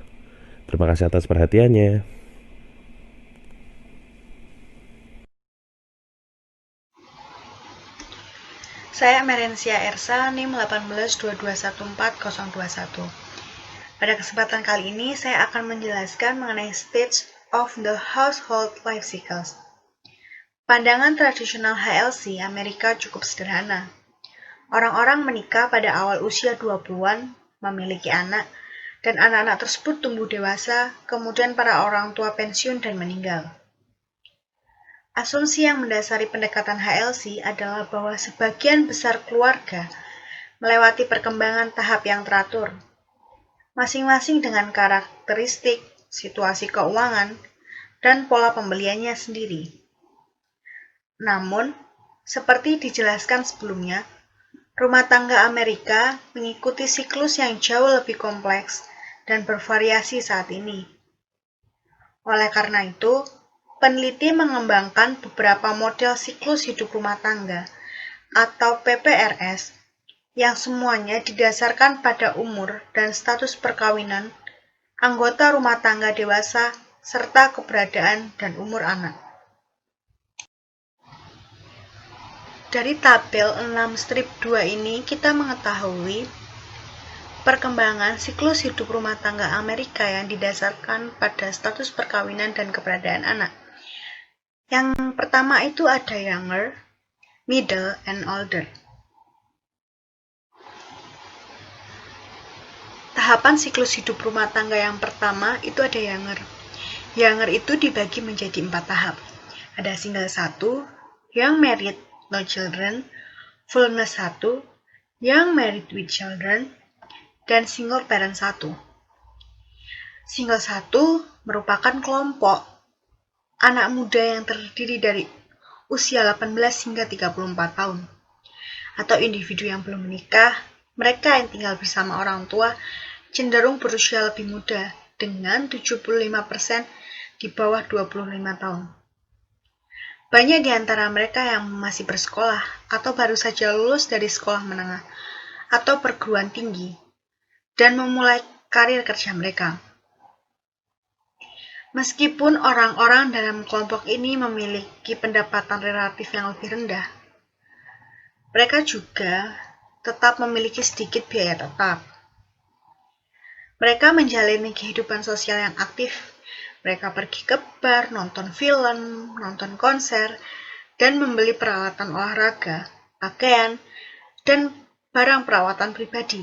Terima kasih atas perhatiannya. Saya Merencia Ersa, NIM 182214021. Pada kesempatan kali ini, saya akan menjelaskan mengenai stage of the household life cycles. Pandangan tradisional HLC Amerika cukup sederhana. Orang-orang menikah pada awal usia 20-an, memiliki anak, dan anak-anak tersebut tumbuh dewasa, kemudian para orang tua pensiun dan meninggal. Asumsi yang mendasari pendekatan HLC adalah bahwa sebagian besar keluarga melewati perkembangan tahap yang teratur, masing-masing dengan karakteristik, situasi keuangan, dan pola pembeliannya sendiri. Namun, seperti dijelaskan sebelumnya, rumah tangga Amerika mengikuti siklus yang jauh lebih kompleks dan bervariasi saat ini. Oleh karena itu, peneliti mengembangkan beberapa model siklus hidup rumah tangga atau PPRS yang semuanya didasarkan pada umur dan status perkawinan anggota rumah tangga dewasa serta keberadaan dan umur anak. Dari tabel 6 strip 2 ini kita mengetahui perkembangan siklus hidup rumah tangga Amerika yang didasarkan pada status perkawinan dan keberadaan anak. Yang pertama itu ada younger, middle, and older. Tahapan siklus hidup rumah tangga yang pertama itu ada younger. Younger itu dibagi menjadi 4 tahap. Ada single 1, young married, no children, fullness 1, young married with children, dan single parent 1. Single 1 merupakan kelompok anak muda yang terdiri dari usia 18 hingga 34 tahun. Atau individu yang belum menikah, mereka yang tinggal bersama orang tua cenderung berusia lebih muda dengan 75% di bawah 25 tahun. Banyak di antara mereka yang masih bersekolah atau baru saja lulus dari sekolah menengah atau perguruan tinggi dan memulai karir kerja mereka. Meskipun orang-orang dalam kelompok ini memiliki pendapatan relatif yang lebih rendah, mereka juga tetap memiliki sedikit biaya tetap. Mereka menjalani kehidupan sosial yang aktif. Mereka pergi ke bar, nonton film, nonton konser, dan membeli peralatan olahraga, pakaian, dan barang perawatan pribadi.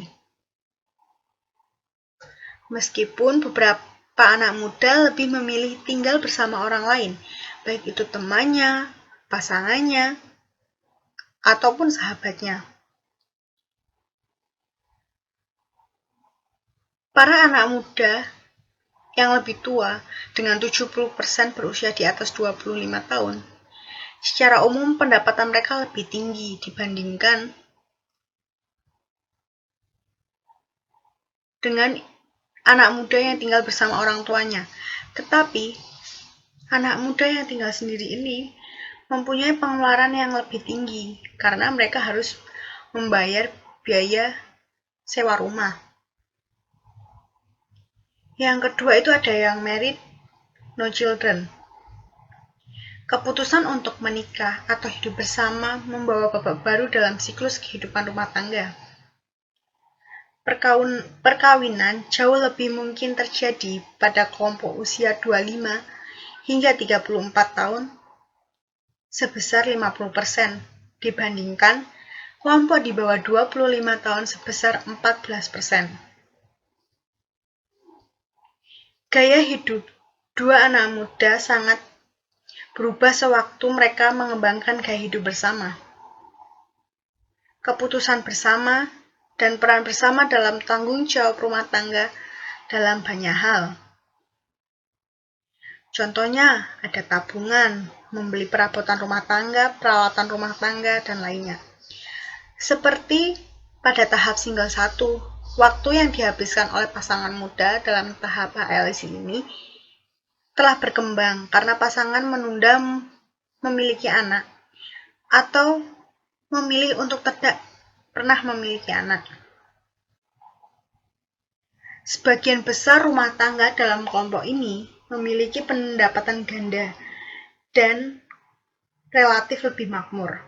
Meskipun beberapa anak muda lebih memilih tinggal bersama orang lain, baik itu temannya, pasangannya, ataupun sahabatnya. Para anak muda yang lebih tua dengan 70% berusia di atas 25 tahun, secara umum pendapatan mereka lebih tinggi dibandingkan dengan anak muda yang tinggal bersama orang tuanya. Tetapi, anak muda yang tinggal sendiri ini mempunyai pengeluaran yang lebih tinggi karena mereka harus membayar biaya sewa rumah. Yang kedua itu ada yang married, no children. Keputusan untuk menikah atau hidup bersama membawa babak baru dalam siklus kehidupan rumah tangga. Perkawinan jauh lebih mungkin terjadi pada kelompok usia 25 hingga 34 tahun sebesar 50% dibandingkan kelompok di bawah 25 tahun sebesar 14%. Gaya hidup dua anak muda sangat berubah sewaktu mereka mengembangkan gaya hidup bersama. Keputusan bersama dan peran bersama dalam tanggung jawab rumah tangga dalam banyak hal. Contohnya, ada tabungan, membeli perabotan rumah tangga, peralatan rumah tangga, dan lainnya. Seperti pada tahap single 1, waktu yang dihabiskan oleh pasangan muda dalam tahap HLC ini telah berkembang karena pasangan menunda memiliki anak atau memilih untuk tidak pernah memiliki anak. Sebagian besar rumah tangga dalam kelompok ini memiliki pendapatan ganda dan relatif lebih makmur.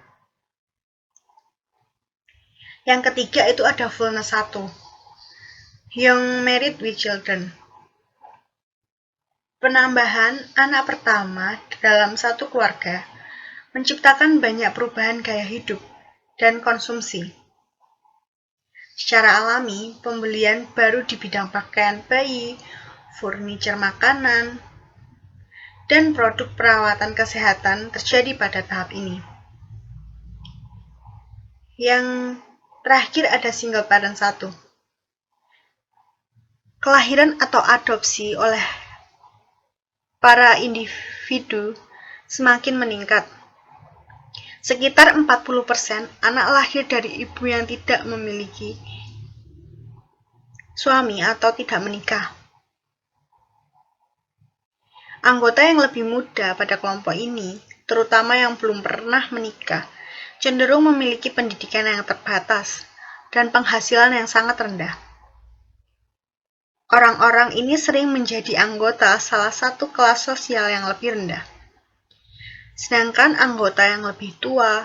Yang ketiga itu ada fullness 1, young married with children. Penambahan anak pertama dalam satu keluarga menciptakan banyak perubahan gaya hidup dan konsumsi. Secara alami, pembelian baru di bidang pakaian bayi, furniture makanan, dan produk perawatan kesehatan terjadi pada tahap ini. Yang terakhir ada single parent 1. Kelahiran atau adopsi oleh para individu semakin meningkat. Sekitar 40% anak lahir dari ibu yang tidak memiliki suami atau tidak menikah. Anggota yang lebih muda pada kelompok ini, terutama yang belum pernah menikah, cenderung memiliki pendidikan yang terbatas dan penghasilan yang sangat rendah. Orang-orang ini sering menjadi anggota salah satu kelas sosial yang lebih rendah. Sedangkan anggota yang lebih tua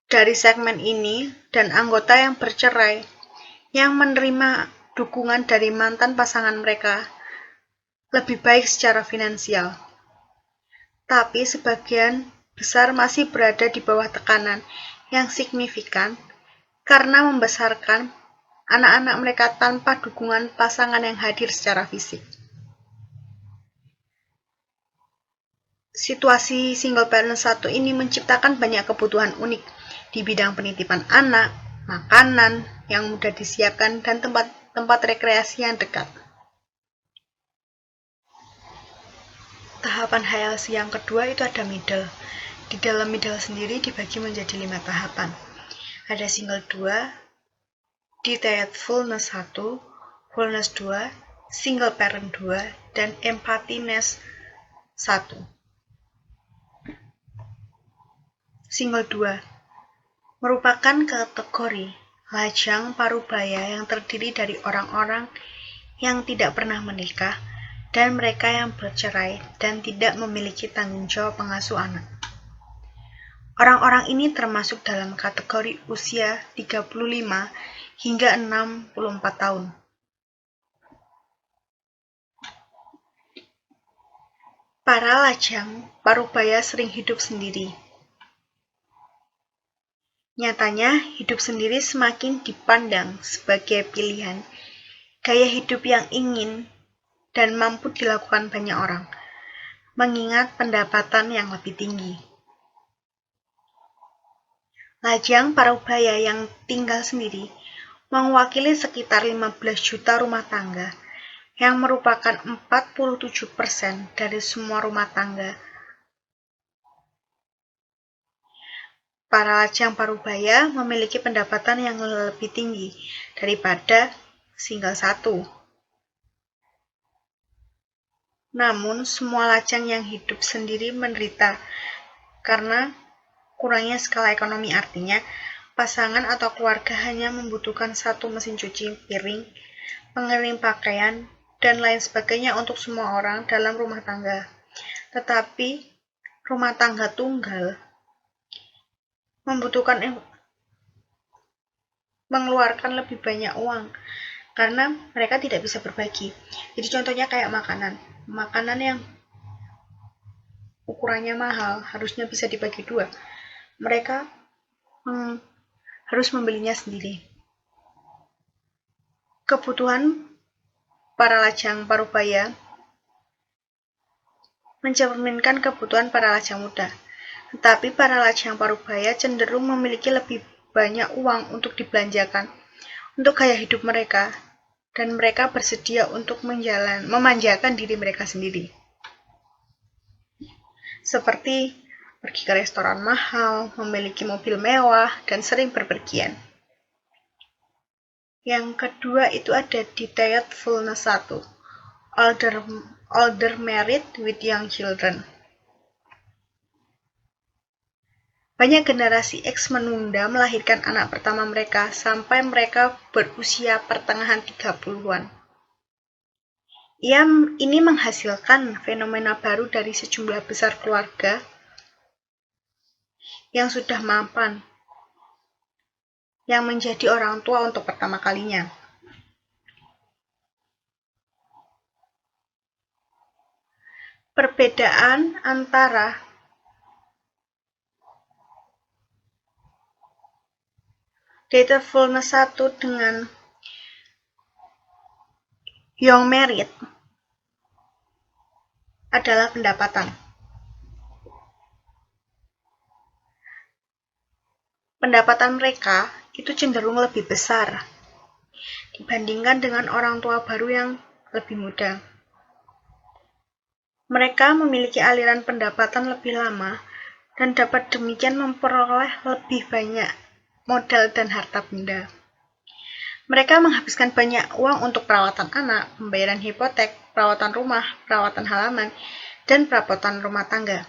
dari segmen ini dan anggota yang bercerai yang menerima dukungan dari mantan pasangan mereka lebih baik secara finansial. Tapi sebagian besar masih berada di bawah tekanan yang signifikan karena membesarkan anak-anak mereka tanpa dukungan pasangan yang hadir secara fisik. Situasi single parent 1 ini menciptakan banyak kebutuhan unik di bidang penitipan anak, makanan yang mudah disiapkan, dan tempat rekreasi yang dekat. Tahapan HLC yang kedua itu ada middle. Di dalam middle sendiri dibagi menjadi 5 tahapan. Ada single 2, detailed fullness 1, fullness 2, single parent 2, dan empathiness 1. Single 2 merupakan kategori lajang parubaya yang terdiri dari orang-orang yang tidak pernah menikah dan mereka yang bercerai dan tidak memiliki tanggung jawab pengasuh anak. Orang-orang ini termasuk dalam kategori usia 35 hingga 64 tahun. Para lajang parubaya sering hidup sendiri. Nyatanya, hidup sendiri semakin dipandang sebagai pilihan, gaya hidup yang ingin dan mampu dilakukan banyak orang, mengingat pendapatan yang lebih tinggi. Lajang parubaya yang tinggal sendiri mewakili sekitar 15 juta rumah tangga, yang merupakan 47% dari semua rumah tangga. Para lajang parubaya memiliki pendapatan yang lebih tinggi daripada single 1. Namun, semua lajang yang hidup sendiri menderita karena kurangnya skala ekonomi, artinya pasangan atau keluarga hanya membutuhkan satu mesin cuci piring, pengering pakaian, dan lain sebagainya untuk semua orang dalam rumah tangga. Tetapi, rumah tangga tunggal membutuhkan mengeluarkan lebih banyak uang karena mereka tidak bisa berbagi. Jadi contohnya kayak makanan yang ukurannya mahal harusnya bisa dibagi 2. Mereka harus membelinya sendiri. Kebutuhan para lajang parubaya mencerminkan kebutuhan para lajang muda. Tetapi para lajang parubaya cenderung memiliki lebih banyak uang untuk dibelanjakan untuk gaya hidup mereka, dan mereka bersedia untuk memanjakan diri mereka sendiri. Seperti pergi ke restoran mahal, memiliki mobil mewah, dan sering berpergian. Yang kedua itu ada detailed fullness 1, older married with young children. Banyak generasi X menunda melahirkan anak pertama mereka sampai mereka berusia pertengahan 30-an. Ini menghasilkan fenomena baru dari sejumlah besar keluarga yang sudah mapan, yang menjadi orang tua untuk pertama kalinya. Perbedaan antara detailed fullness 1 dengan young married adalah pendapatan. Pendapatan mereka itu cenderung lebih besar dibandingkan dengan orang tua baru yang lebih muda. Mereka memiliki aliran pendapatan lebih lama dan dapat demikian memperoleh lebih banyak modal dan harta benda. Mereka menghabiskan banyak uang untuk perawatan anak, pembayaran hipotek, perawatan rumah, perawatan halaman, dan perawatan rumah tangga.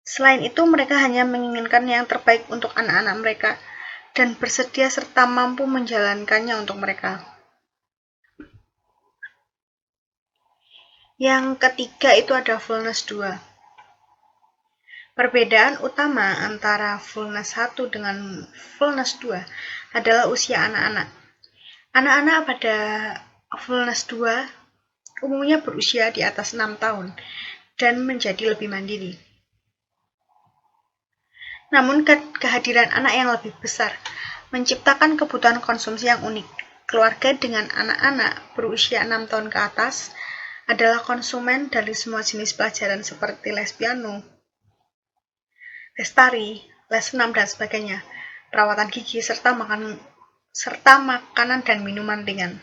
Selain itu, mereka hanya menginginkan yang terbaik untuk anak-anak mereka dan bersedia serta mampu menjalankannya untuk mereka. Yang ketiga itu ada fullness 2. Perbedaan utama antara fullness 1 dengan fullness 2 adalah usia anak-anak. Anak-anak pada fullness 2 umumnya berusia di atas 6 tahun dan menjadi lebih mandiri. Namun kehadiran anak yang lebih besar menciptakan kebutuhan konsumsi yang unik. Keluarga dengan anak-anak berusia 6 tahun ke atas adalah konsumen dari semua jenis pelajaran seperti les piano, les tari, les senam dan sebagainya, perawatan gigi, serta makanan dan minuman ringan.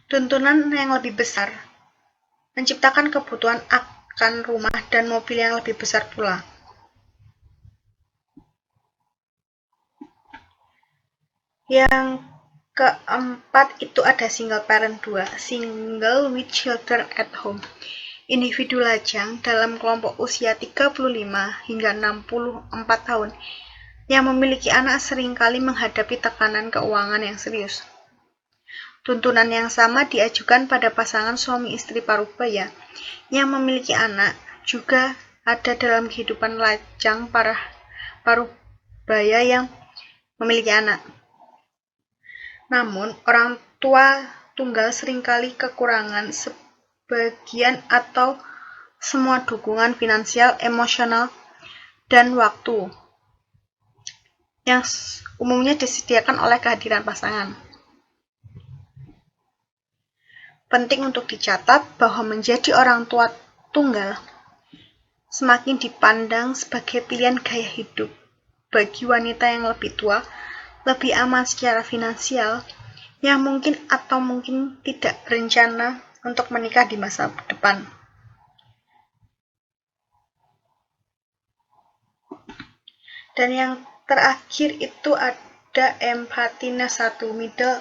Tuntunan yang lebih besar menciptakan kebutuhan akan rumah dan mobil yang lebih besar pula. Yang keempat itu ada single parent 2, single with children at home. Individu lajang dalam kelompok usia 35 hingga 64 tahun yang memiliki anak seringkali menghadapi tekanan keuangan yang serius. Tuntunan yang sama diajukan pada pasangan suami istri parubaya yang memiliki anak juga ada dalam kehidupan lajang para parubaya yang memiliki anak. Namun, orang tua tunggal seringkali kekurangan sebagian atau semua dukungan finansial, emosional, dan waktu yang umumnya disediakan oleh kehadiran pasangan. Penting untuk dicatat bahwa menjadi orang tua tunggal semakin dipandang sebagai pilihan gaya hidup bagi wanita yang lebih tua, lebih aman secara finansial, yang mungkin atau mungkin tidak berencana untuk menikah di masa depan. Dan yang terakhir itu ada empathiness 1, middle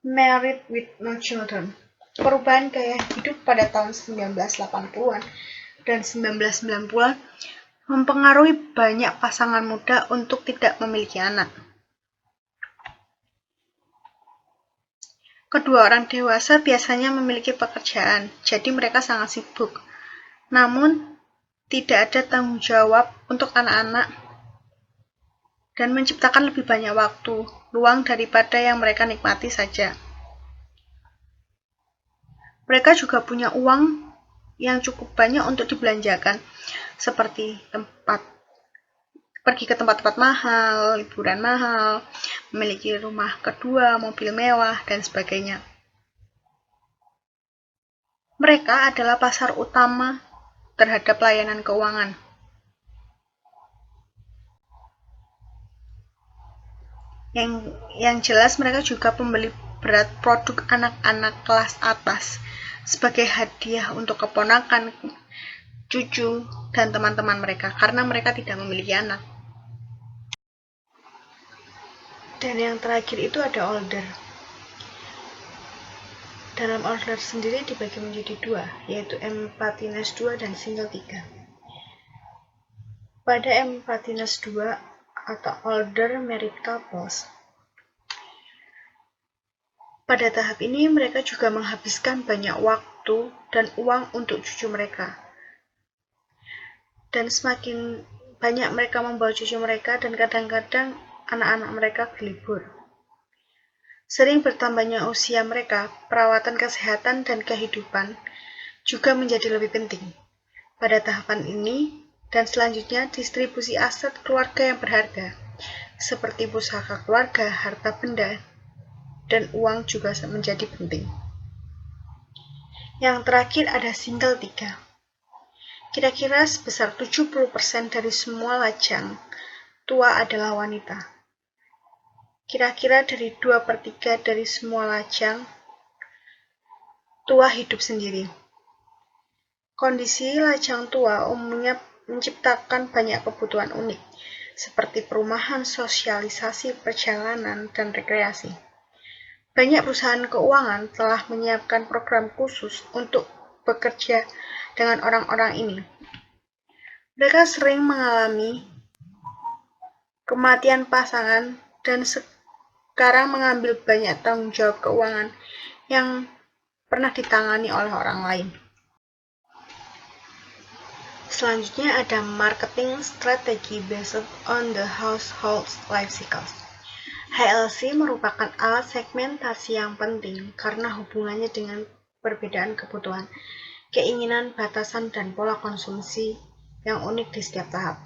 married with no children. Perubahan gaya hidup pada tahun 1980-an dan 1990-an mempengaruhi banyak pasangan muda untuk tidak memiliki anak. Kedua orang dewasa biasanya memiliki pekerjaan, jadi mereka sangat sibuk. Namun, tidak ada tanggung jawab untuk anak-anak dan menciptakan lebih banyak waktu luang daripada yang mereka nikmati saja. Mereka juga punya uang yang cukup banyak untuk dibelanjakan, seperti pergi ke tempat-tempat mahal, liburan mahal, memiliki rumah kedua, mobil mewah, dan sebagainya. Mereka adalah pasar utama terhadap layanan keuangan. Yang jelas mereka juga pembeli berat produk anak-anak kelas atas sebagai hadiah untuk keponakan, cucu, dan teman-teman mereka karena mereka tidak memiliki anak. Dan yang terakhir itu ada older. Dalam older sendiri dibagi menjadi dua, yaitu empathiness 2 dan single 3. Pada empathiness 2 atau older married couples, pada tahap ini mereka juga menghabiskan banyak waktu dan uang untuk cucu mereka. Dan semakin banyak mereka membawa cucu mereka dan kadang-kadang anak-anak mereka berlibur. Sering bertambahnya usia mereka, perawatan kesehatan dan kehidupan juga menjadi lebih penting. Pada tahapan ini dan selanjutnya distribusi aset keluarga yang berharga, seperti pusaka keluarga, harta benda, dan uang juga menjadi penting. Yang terakhir ada single 3. Kira-kira sebesar 70% dari semua lajang tua adalah wanita. Kira-kira dari 2/3 dari semua lajang tua hidup sendiri. Kondisi lajang tua umumnya menciptakan banyak kebutuhan unik, seperti perumahan, sosialisasi, perjalanan, dan rekreasi. Banyak perusahaan keuangan telah menyiapkan program khusus untuk bekerja dengan orang-orang ini. Mereka sering mengalami kematian pasangan dan sekarang mengambil banyak tanggung jawab keuangan yang pernah ditangani oleh orang lain. Selanjutnya ada marketing strategy based on the household life cycles. HLC merupakan alat segmentasi yang penting karena hubungannya dengan perbedaan kebutuhan, keinginan, batasan, dan pola konsumsi yang unik di setiap tahap.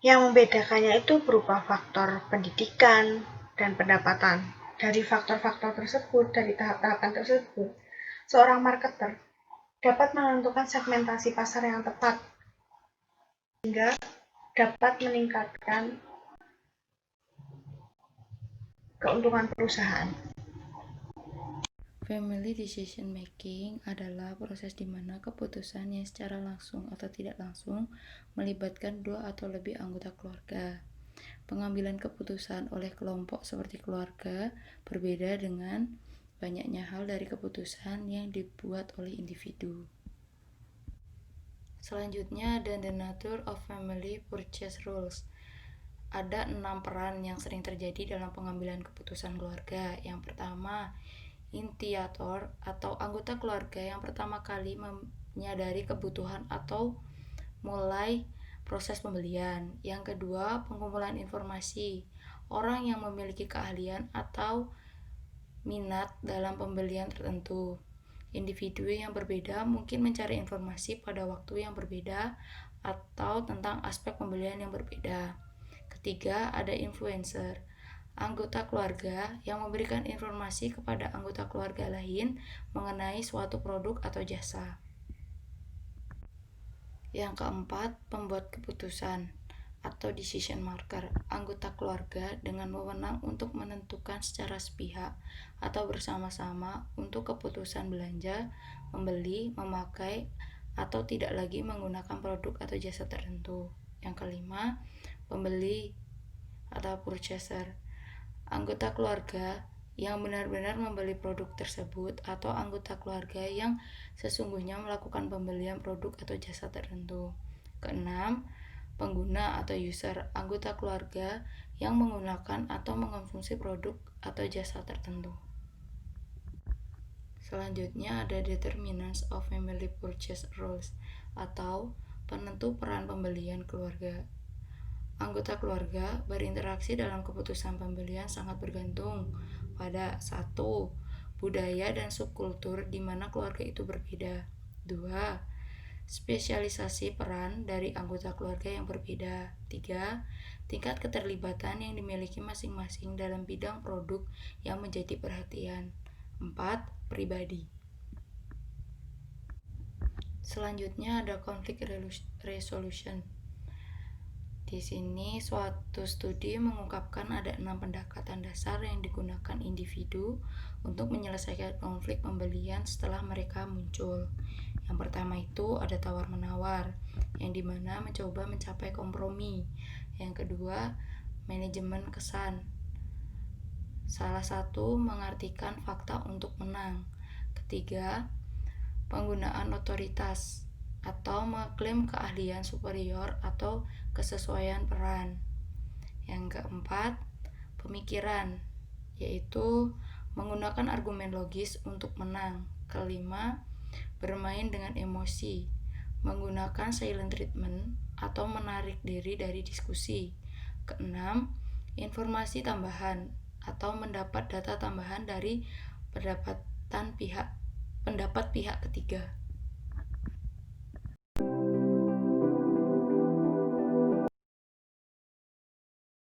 Yang membedakannya itu berupa faktor pendidikan dan pendapatan. Dari faktor-faktor tersebut, dari tahap-tahapan tersebut, seorang marketer dapat menentukan segmentasi pasar yang tepat sehingga dapat meningkatkan keuntungan perusahaan. Family decision making adalah proses di mana keputusan yang secara langsung atau tidak langsung melibatkan 2 atau lebih anggota keluarga. Pengambilan keputusan oleh kelompok seperti keluarga berbeda dengan banyaknya hal dari keputusan yang dibuat oleh individu. Selanjutnya ada the nature of family purchase rules. Ada 6 peran yang sering terjadi dalam pengambilan keputusan keluarga. Yang pertama, initiator atau anggota keluarga yang pertama kali menyadari kebutuhan atau mulai proses pembelian. Yang kedua, pengumpulan informasi. Orang yang memiliki keahlian atau minat dalam pembelian tertentu. Individu yang berbeda mungkin mencari informasi pada waktu yang berbeda atau tentang aspek pembelian yang berbeda. Ketiga, ada influencer. Anggota keluarga yang memberikan informasi kepada anggota keluarga lain mengenai suatu produk atau jasa. Yang keempat, pembuat keputusan atau decision maker. Anggota keluarga dengan wewenang untuk menentukan secara sepihak atau bersama-sama untuk keputusan belanja, membeli, memakai, atau tidak lagi menggunakan produk atau jasa tertentu. Yang kelima, pembeli atau purchaser. Anggota keluarga yang benar-benar membeli produk tersebut atau anggota keluarga yang sesungguhnya melakukan pembelian produk atau jasa tertentu. Keenam, pengguna atau user. Anggota keluarga yang menggunakan atau mengkonsumsi produk atau jasa tertentu. Selanjutnya ada determinants of family purchase rules atau penentu peran pembelian keluarga. Anggota keluarga berinteraksi dalam keputusan pembelian sangat bergantung pada 1. Budaya dan subkultur di mana keluarga itu berbeda. 2. Spesialisasi peran dari anggota keluarga yang berbeda. 3. Tingkat keterlibatan yang dimiliki masing-masing dalam bidang produk yang menjadi perhatian. 4. Pribadi. Selanjutnya ada conflict resolution. Di sini suatu studi mengungkapkan ada 6 pendekatan dasar yang digunakan individu untuk menyelesaikan konflik pembelian setelah mereka muncul. Yang pertama itu ada tawar-menawar, yang dimana mencoba mencapai kompromi. Yang kedua, manajemen kesan. Salah satu mengartikan fakta untuk menang. Ketiga, penggunaan otoritas atau mengklaim keahlian superior atau kesesuaian peran. Yang keempat, pemikiran, yaitu menggunakan argumen logis untuk menang. Kelima, bermain dengan emosi, menggunakan silent treatment atau menarik diri dari diskusi. Keenam, informasi tambahan atau mendapat data tambahan dari pendapat pihak ketiga.